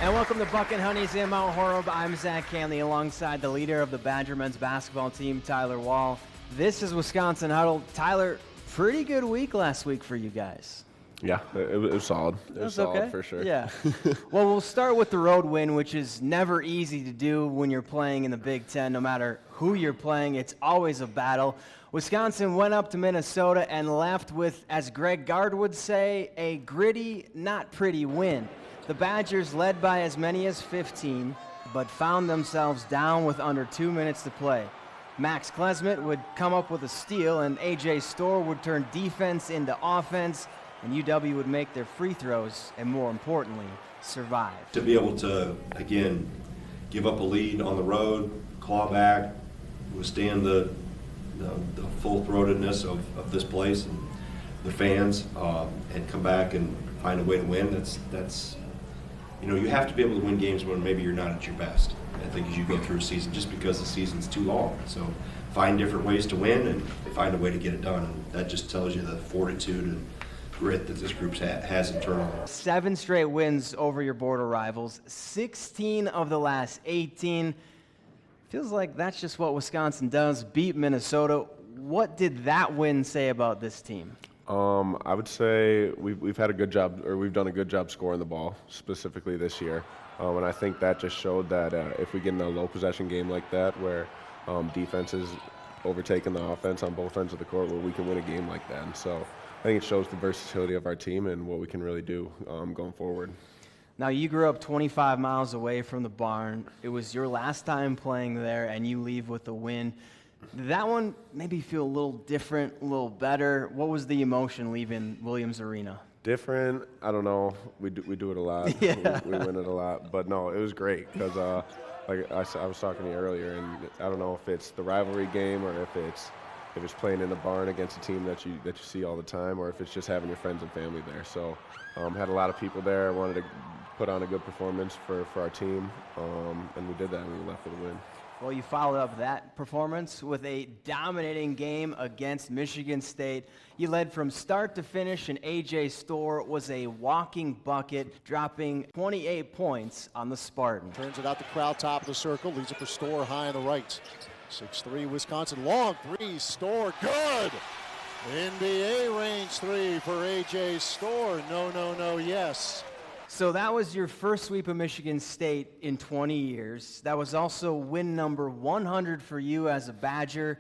And welcome to Buck and Honey's in Mount Horeb. I'm Zach Canley alongside the leader of the Badger men's basketball team, Tyler Wall. This is Wisconsin Huddle. Tyler, pretty good week last week for you guys. Yeah, it was solid. It was solid okay. for sure. Yeah. Well, we'll start with the road win, which is never easy to do when you're playing in the Big Ten. No matter who you're playing, it's always a battle. Wisconsin went up to Minnesota and left with, as Greg Gard would say, a gritty, not pretty win. The Badgers led by as many as 15, but found themselves down with under 2 minutes to play. Max Klesmet would come up with a steal, and A.J. Storr would turn defense into offense, and UW would make their free throws, and more importantly, survive. To be able to, again, give up a lead on the road, claw back, withstand the full-throatedness of this place and the fans, and come back and find a way to win, that's you have to be able to win games when maybe you're not at your best, I think, as you go through a season, just because the season's too long. So find different ways to win and find a way to get it done. And that just tells you the fortitude and grit that this group has internally. 7 straight wins over your border rivals, 16 of the last 18. Feels like that's just what Wisconsin does, beat Minnesota. What did that win say about this team? I would say we've had a good job, or we've done a good job scoring the ball, specifically this year. And I think that just showed that if we get in a low possession game like that, where defense is overtaking the offense on both ends of the court, where we can win a game like that. And so I think it shows the versatility of our team and what we can really do going forward. Now, you grew up 25 miles away from the barn. It was your last time playing there, and you leave with a win. Did that one maybe feel a little different, a little better? What was the emotion leaving Williams Arena? Different, I don't know. We do it a lot. Yeah. We win it a lot. But no, it was great because like I was talking to you earlier, and I don't know if it's the rivalry game or if it's playing in the barn against a team that you see all the time, or if it's just having your friends and family there. So had a lot of people there. I wanted to put on a good performance for our team, and we did that, and we left with a win. Well, you followed up that performance with a dominating game against Michigan State. You led from start to finish, and A.J. Storr was a walking bucket, dropping 28 points on the Spartan. Turns it out the crowd, top of the circle, leaves it for Storr high on the right. 6'3", Wisconsin, long three, Storr, good! NBA range three for A.J. Storr, no, yes. So that was your first sweep of Michigan State in 20 years. That was also win number 100 for you as a Badger.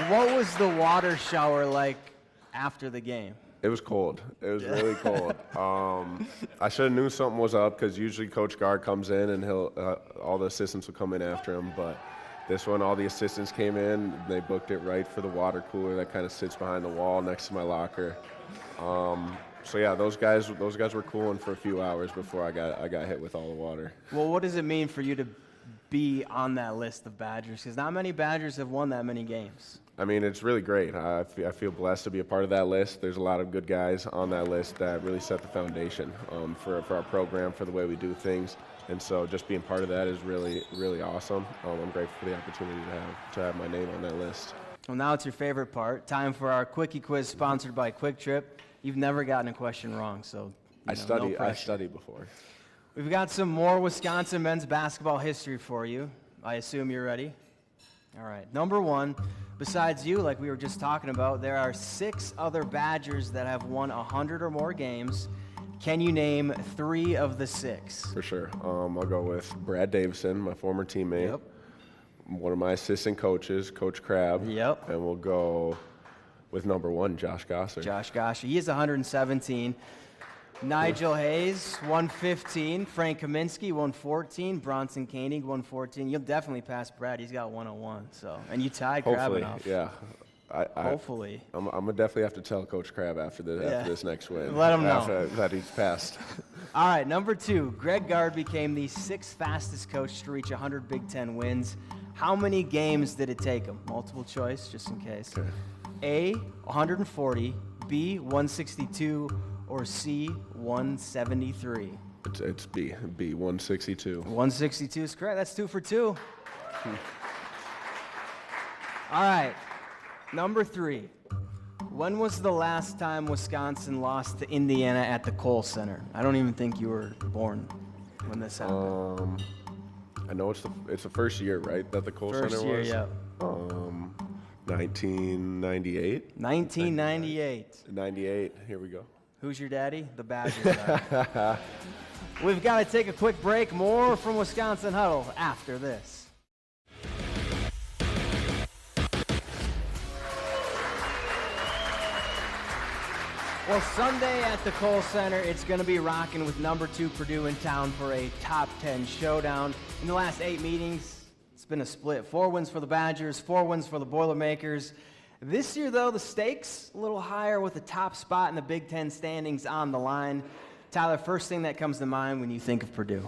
What was the water shower like after the game? It was cold. It was really cold. I should have knew something was up because usually Coach Gard comes in and all the assistants will come in after him. But this one, all the assistants came in. They booked it right for the water cooler that kind of sits behind the wall next to my locker. So yeah, those guys were cooling for a few hours before I got hit with all the water. Well, what does it mean for you to be on that list of Badgers? Because not many Badgers have won that many games. I mean, it's really great. I feel blessed to be a part of that list. There's a lot of good guys on that list that really set the foundation for our program, for the way we do things. And so just being part of that is really, really awesome. I'm grateful for the opportunity to have my name on that list. Well, now it's your favorite part. Time for our Quickie Quiz sponsored by Quick Trip. You've never gotten a question wrong, so I study before. We've got some more Wisconsin men's basketball history for you. I assume you're ready? All right. Number 1, besides you, like we were just talking about, there are 6 other Badgers that have won 100 or more games. Can you name 3 of the 6? For sure. I'll go with Brad Davison, my former teammate. Yep. One of my assistant coaches, Coach Crabb. Yep. And we'll go with number 1, Josh Gosser. Josh Gosser. He is 117. Nigel Hayes, 115. Frank Kaminsky, 114. Bronson Koenig, 114. You'll definitely pass Brad. He's got 101. So, and you tied Crabb enough. Yeah. Hopefully. I'm gonna definitely have to tell Coach Crabb after this next win. Let him know. After that he's passed. All right, number 2. Greg Gard became the 6th fastest coach to reach 100 Big Ten wins. How many games did it take him? Multiple choice, just in case. Okay. A, 140, B, 162, or C, 173? It's B, 162. 162 is correct. That's 2 for 2. All right, number 3. When was the last time Wisconsin lost to Indiana at the Kohl Center? I don't even think you were born when this happened. I know it's the first year, right, that the Kohl Center was? First year, yeah. 1998? 1998. 98, here we go. Who's your daddy? The Badgers. We've got to take a quick break. More from Wisconsin Huddle after this. Well, Sunday at the Kohl Center, it's going to be rocking with number 2 Purdue in town for a top 10 showdown. In the last 8 meetings, it's been a split. 4 wins for the Badgers, 4 wins for the Boilermakers. This year, though, the stakes a little higher with the top spot in the Big Ten standings on the line. Tyler, first thing that comes to mind when you think of Purdue?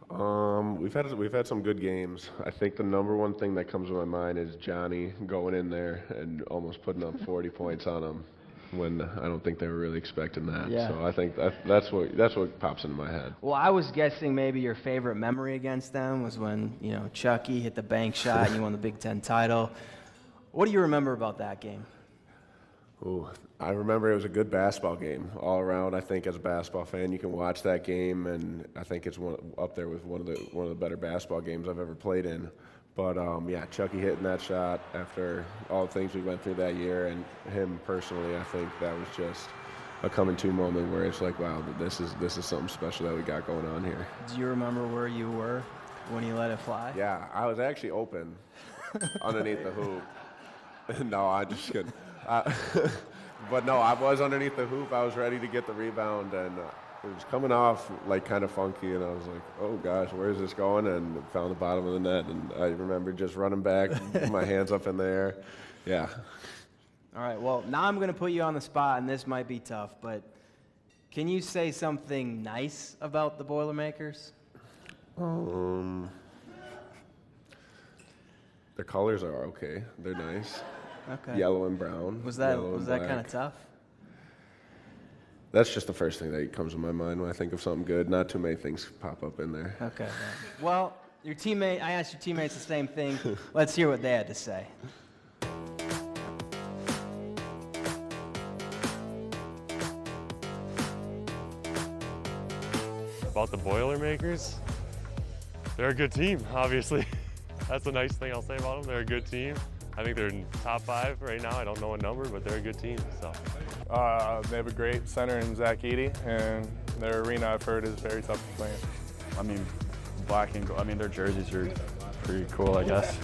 We've had some good games. I think the number one thing that comes to my mind is Johnny going in there and almost putting up 40 points on them when I don't think they were really expecting that. Yeah. So I think that's what pops into my head. Well, I was guessing maybe your favorite memory against them was when, Chucky hit the bank shot and you won the Big Ten title. What do you remember about that game? Ooh, I remember it was a good basketball game all around. I think as a basketball fan, you can watch that game, and I think it's up there with one of the better basketball games I've ever played in. But yeah, Chucky hitting that shot after all the things we went through that year, and him personally, I think that was just a coming-to moment where it's like, wow, this is something special that we got going on here. Do you remember where you were when you let it fly? Yeah, I was actually open underneath the hoop. No, I just couldn't. But no, I was underneath the hoop. I was ready to get the rebound, and it was coming off like kind of funky, and I was like, oh gosh, where is this going? And found the bottom of the net, and I remember just running back, put my hands up in the air. Yeah. All right, well, now I'm going to put you on the spot, and this might be tough, but can you say something nice about the Boilermakers? Their colors are okay. They're nice. Okay. Yellow and brown. Was that black. kind of tough? That's just the first thing that comes to my mind when I think of something good. Not too many things pop up in there. Okay. Well, I asked your teammates the same thing. Let's hear what they had to say. About the Boilermakers, they're a good team, obviously. That's a nice thing I'll say about them. They're a good team. I think they're in top 5 right now. I don't know a number, but they're a good team. So. They have a great center in Zach Eady, and their arena, I've heard, is very tough to play in. I mean, black and gold. I mean, their jerseys are pretty cool, I guess.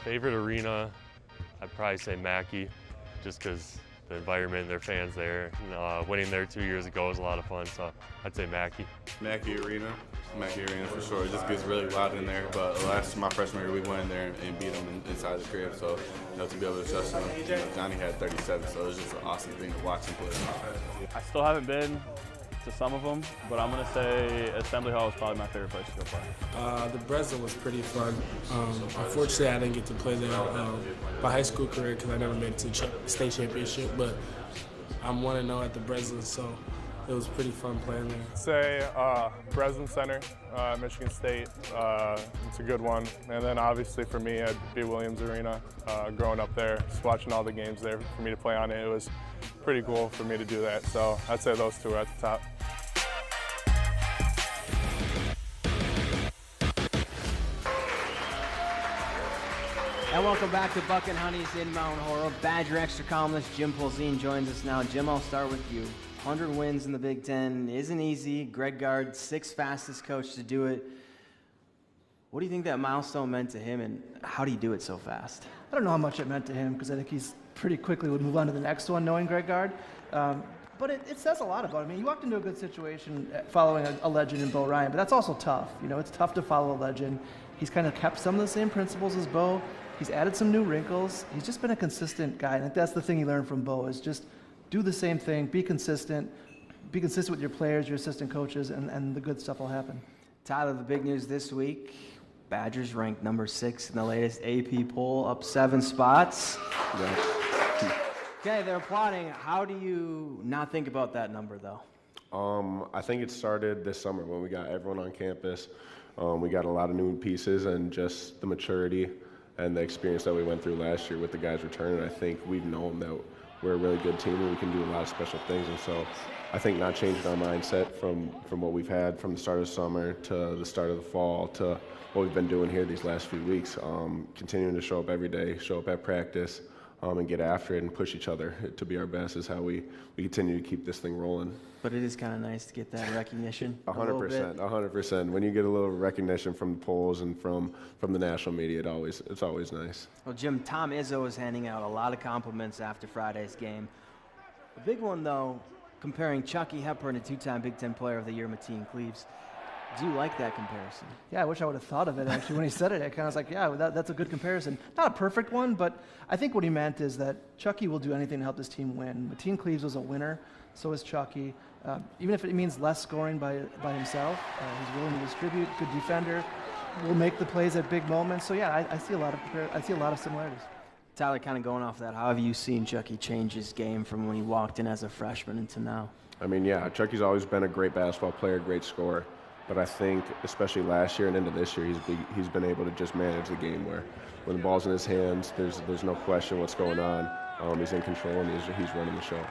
Favorite arena, I'd probably say Mackey, just because the environment, their fans there. Winning there 2 years ago was a lot of fun, so I'd say Mackey. Mackey Arena for sure. It just gets really loud in there. But my freshman year, we went in there and beat them inside the crib. So to be able to trust them, Johnny had 37, so it was just an awesome thing to watch him play. I still haven't been to some of them, but I'm going to say Assembly Hall is probably my favorite place to go play. The Breslin was pretty fun. Unfortunately, I didn't get to play there my high school career because I never made it to the state championship, but I'm 1-0 at the Breslin, so it was pretty fun playing there. Say Breslin Center, Michigan State. It's a good one. And then obviously for me, it'd be Williams Arena. Growing up there, just watching all the games there for me to play on it, it was pretty cool for me to do that. So I'd say those two are at the top. And welcome back to Buck and Honey's in Mount Horror. Badger Extra columnist Jim Polzine joins us now. Jim, I'll start with you. 100 wins in the Big Ten isn't easy. Greg Gard, 6th fastest coach to do it. What do you think that milestone meant to him, and how did he do it so fast? I don't know how much it meant to him because I think he's pretty quickly would move on to the next one, knowing Greg Gard. But it says a lot about him. I mean, he walked into a good situation following a legend in Bo Ryan, but that's also tough. You know, it's tough to follow a legend. He's kind of kept some of the same principles as Bo. He's added some new wrinkles. He's just been a consistent guy. And I think that's the thing he learned from Bo is just do the same thing, be consistent with your players, your assistant coaches, and the good stuff will happen. Tyler, the big news this week, Badgers ranked number 6 in the latest AP poll, up 7 spots. Yeah. Okay, they're applauding. How do you not think about that number, though? I think it started this summer when we got everyone on campus. We got a lot of new pieces and just the maturity and the experience that we went through last year with the guys returning. I think we've known that we're a really good team and we can do a lot of special things. And so I think not changing our mindset from what we've had from the start of the summer to the start of the fall to what we've been doing here these last few weeks, continuing to show up every day, show up at practice, and get after it and push each other to be our best is how we continue to keep this thing rolling. But it is kind of nice to get that recognition. 100%, 100%. When you get a little recognition from the polls and from the national media, it's always nice. Well, Jim, Tom Izzo is handing out a lot of compliments after Friday's game. The big one, though, comparing Chucky Hepburn to two-time Big Ten Player of the Year, Mateen Cleaves. Do you like that comparison? Yeah, I wish I would have thought of it, actually. When he said it, I kind of was like, yeah, that's a good comparison. Not a perfect one, but I think what he meant is that Chucky will do anything to help this team win. Mateen Cleaves was a winner, so is Chucky. Even if it means less scoring by himself, he's willing to distribute, good defender, will make the plays at big moments. So yeah, I see a lot of similarities. Tyler, kind of going off that, how have you seen Chucky change his game from when he walked in as a freshman into now? I mean, yeah, Chucky's always been a great basketball player, great scorer. But I think, especially last year and into this year, he's been able to just manage the game where when the ball's in his hands, there's no question what's going on. He's in control and he's running the show.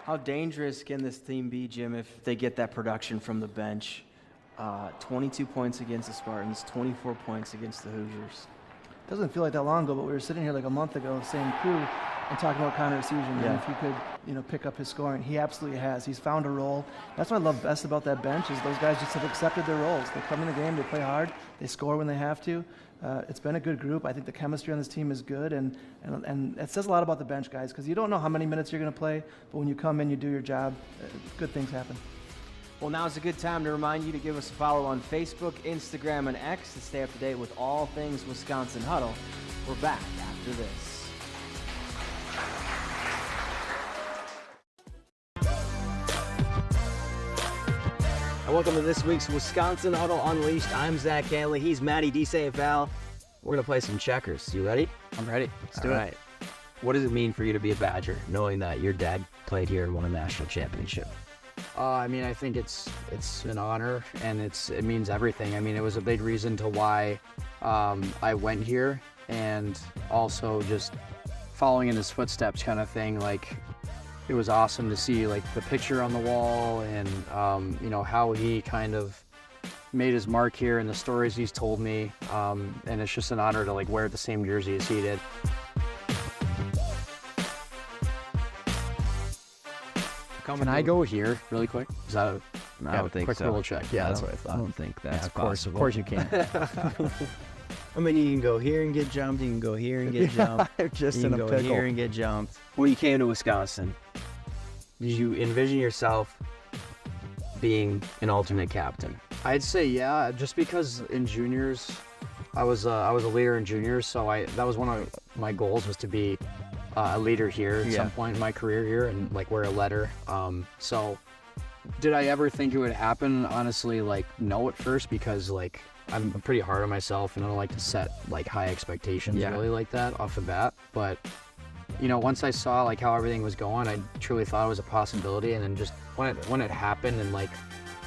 How dangerous can this team be, Jim, if they get that production from the bench? 22 points against the Spartans, 24 points against the Hoosiers. Doesn't feel like that long ago, but we were sitting here like a month ago, same crew, and talking about Connor Season, and if he could, pick up his scoring. He absolutely has. He's found a role. That's what I love best about that bench is those guys just have accepted their roles. They come in the game, they play hard, they score when they have to. It's been a good group. I think the chemistry on this team is good, and it says a lot about the bench guys because you don't know how many minutes you're going to play, but when you come in, you do your job, good things happen. Well, now's a good time to remind you to give us a follow on Facebook, Instagram, and X to stay up to date with all things Wisconsin Huddle. We're back after this. And welcome to this week's Wisconsin Huddle Unleashed. I'm Zach Hanley. He's Matty DeSafal. We're going to play some checkers. You ready? I'm ready. Let's do it. All right. What does it mean for you to be a Badger, knowing that your dad played here and won a national championship? I mean, I think it's an honor, and it means everything. I mean, it was a big reason to why I went here, and also just following in his footsteps kind of thing. Like, it was awesome to see like the picture on the wall and how he kind of made his mark here and the stories he's told me. And it's just an honor to like wear the same jersey as he did. Can I go here really quick? Is that I don't think quick so. Little check? Yeah, that's what I thought. I don't think that's possible. Of course you can. I mean, you can go here and get jumped. You can go here and get jumped. Just you in can a go pickle. here and get jumped. When you came to Wisconsin, did you envision yourself being an alternate captain? I'd say yeah, just because in juniors, I was a leader in juniors, so that was one of my goals was to be a leader here at some point in my career here and like wear a letter. So did I ever think it would happen? Honestly, like no at first because like I'm pretty hard on myself and I don't like to set like high expectations really like that off the bat. But once I saw like how everything was going, I truly thought it was a possibility. And then just when it happened and like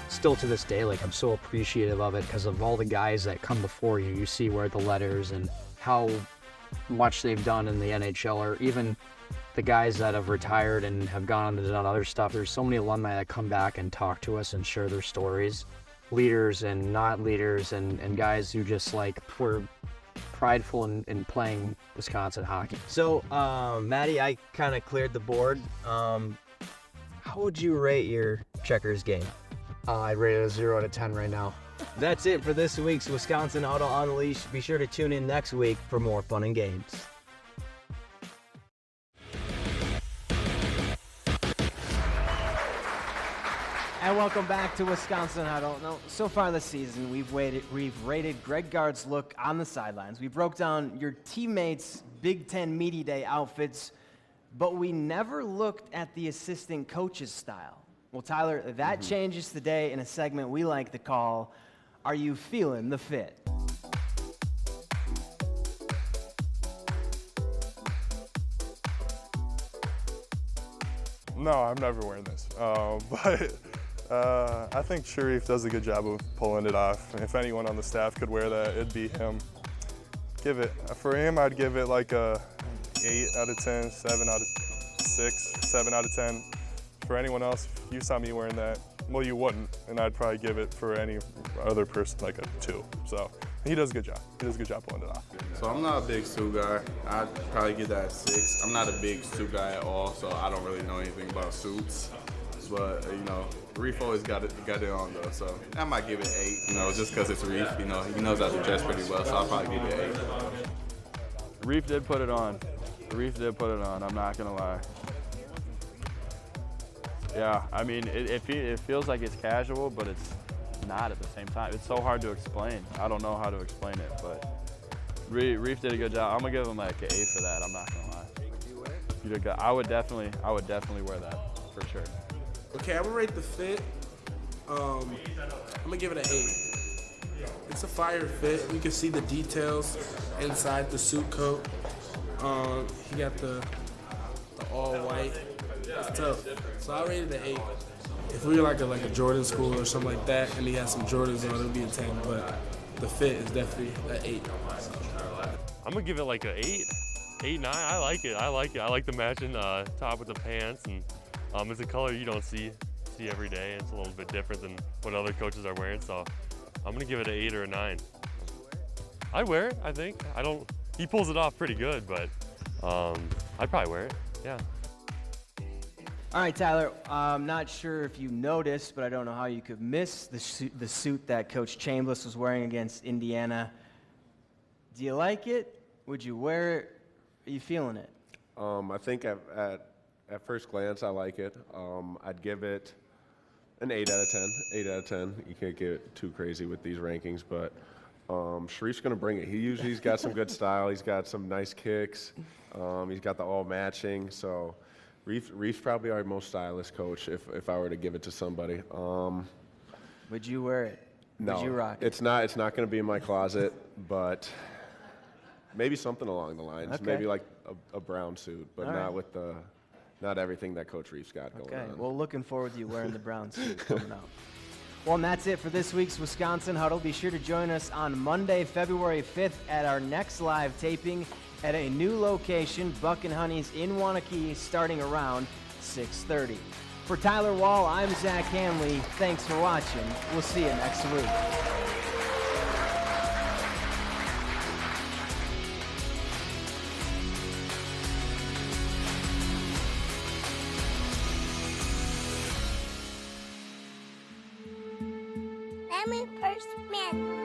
still to this day, like I'm so appreciative of it because of all the guys that come before you. You see where the letters and how much they've done in the NHL, or even the guys that have retired and have gone on to done other stuff. There's so many alumni that come back and talk to us and share their stories, leaders and not leaders, and guys who just like were prideful in playing Wisconsin hockey. So, Maddie, I kind of cleared the board. How would you rate your checkers game? I'd rate it a 0 out of 10 right now. That's it for this week's Wisconsin Huddle Unleashed. Be sure to tune in next week for more fun and games. And welcome back to Wisconsin Huddle. Now, so far this season, we've rated Greg Gard's look on the sidelines. We broke down your teammates' Big Ten Media Day outfits, but we never looked at the assistant coach's style. Well, Tyler, that changes today in a segment we like to call, Are You Feeling the Fit? No, I'm never wearing this. But I think Sharif does a good job of pulling it off. If anyone on the staff could wear that, it'd be him. For him, I'd give it like a 8 out of 10, 7 out of 6, 7 out of 10. For anyone else, if you saw me wearing that, well, you wouldn't, and I'd probably give it for any other person like a 2. So he does a good job. He does a good job pulling it off. So I'm not a big suit guy. I'd probably give that a 6. I'm not a big suit guy at all, so I don't really know anything about suits. But, you know, Reef always got it on, though, so I might give it 8, you know, just because it's Reef. You know, he knows how to dress pretty well, so I'll probably give it 8. Reef did put it on. Reef did put it on, I'm not going to lie. Yeah, I mean, it feels like it's casual, but it's not at the same time. It's so hard to explain. I don't know how to explain it, but Reef did a good job. I'm going to give him like an 8 for that, I'm not going to lie. Would you wear it? You did good. I would definitely wear that, for sure. Okay, I'm gonna rate the fit. I'm gonna give it an 8. It's a fire fit. You can see the details inside the suit coat. He got the all white. It's tough. So I rated it an 8. If we were like a Jordan school or something like that, and he had some Jordans on, it would be a 10. But the fit is definitely an 8. I'm gonna give it like an 8, 8, 9. I like it. I like the matching top with the pants, and it's a color you don't see every day. It's a little bit different than what other coaches are wearing, so I'm gonna give it an 8 or a 9. I'd wear it, I think. He pulls it off pretty good, but I'd probably wear it, yeah. All right, Tyler, I'm not sure if you noticed, but I don't know how you could miss the suit that Coach Chambliss was wearing against Indiana. Do you like it? Would you wear it? Are you feeling it? I think at first glance, I like it. I'd give it an 8 out of 10. 8 out of 10. You can't get too crazy with these rankings, but Sharif's going to bring it. He's got some good style. He's got some nice kicks. He's got the all matching. So Reef's probably our most stylish coach if I were to give it to somebody. Would you wear it? No, Would you rock it? It's not going to be in my closet, but maybe something along the lines. Okay. Maybe like a brown suit, but All not right. with not everything that Coach Reef's got going Okay, on. well, looking forward to you wearing the brown suit coming out. Well, and that's it for this week's Wisconsin Huddle. Be sure to join us on Monday, February 5th at our next live taping at a new location, Buck and Honey's in Wanakee, starting around 6:30. For Tyler Wall, I'm Zach Hanley. Thanks for watching. We'll see you next week. Family First Man.